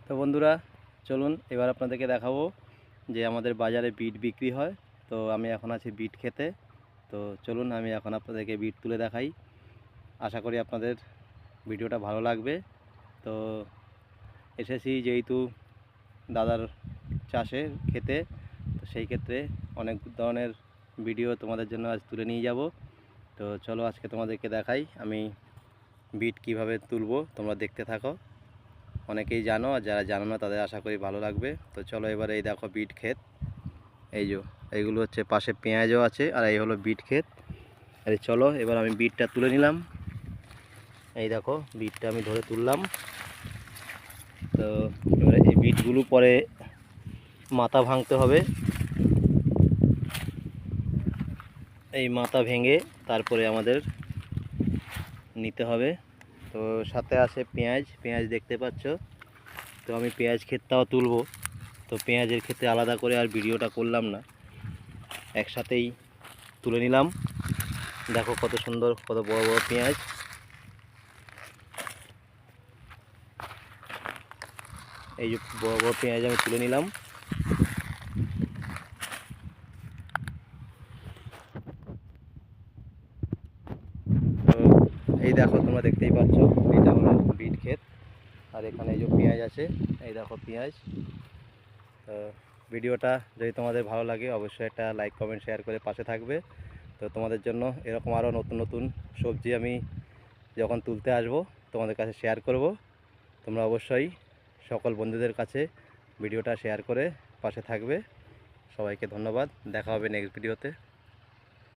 তো বন্ধুরা চলুন এবার আপনাদেরকে দেখাবো যে আমাদের বাজারে বিট বিক্রি হয়। তো আমি এখন আছি বিট খেতে। তো চলুন আমি এখন আপনাদেরকে বিট তুলে দেখাই। আশা করি আপনাদের ভিডিওটা ভালো লাগবে। তো এসেছি যেহেতু দাদার চাষে খেতে, তো সেই ক্ষেত্রে অনেক ধরনের ভিডিও তোমাদের জন্য আজ তুলে নিয়ে যাব। তো চলো আজকে তোমাদেরকে দেখাই আমি বিট কিভাবে তুলবো, তোমরা দেখতে থাকো। অনেকেই জানো, আর যারা জানো না তাদের আশা করি ভালো লাগবে। তো চলো এবার এই দেখো বিট ক্ষেত, এই যে এইগুলো হচ্ছে, পাশে পেঁয়াজও আছে, আর এই হলো বিট ক্ষেত। আরে চলো এবার আমি বিটটা তুলে নিলাম। এই দেখো বিটটা আমি ধরে তুললাম। তো এবারে এই বিটগুলো পরে মাথা ভাঙতে হবে। এই মাথা ভেঙে তারপরে আমাদের নিতে হবে। তো সাথে আছে পেঁয়াজ, পেঁয়াজ দেখতে পাচ্ছ। তো আমি পেঁয়াজ ক্ষেতটাও তুলবো। তো পেঁয়াজের ক্ষেত্রে আলাদা করে আর ভিডিওটা করলাম না, একসাথেই তুলে নিলাম। দেখো কত সুন্দর, কত বড় বড় পেঁয়াজ। এই যে বড় বড় পেঁয়াজ আমি তুলে নিলাম। তো এই দেখো তোমরা দেখতেই পাচ্ছ, এটা হলো বিট ক্ষেত, আর এখানে এই যে পেঁয়াজ আছে, এই দেখো পেঁয়াজ। তো ভিডিওটা যদি তোমাদের ভালো লাগে অবশ্যই একটা লাইক কমেন্ট শেয়ার করে পাশে থাকবে। তো তোমাদের জন্য এরকম আরও নতুন নতুন সবজি আমি যখন তুলতে আসবো তোমাদের কাছে শেয়ার করব। তোমরা অবশ্যই সকল বন্ধুদের কাছে ভিডিওটা শেয়ার করে পাশে থাকবে। সবাইকে ধন্যবাদ, দেখা হবে নেক্সট ভিডিওতে।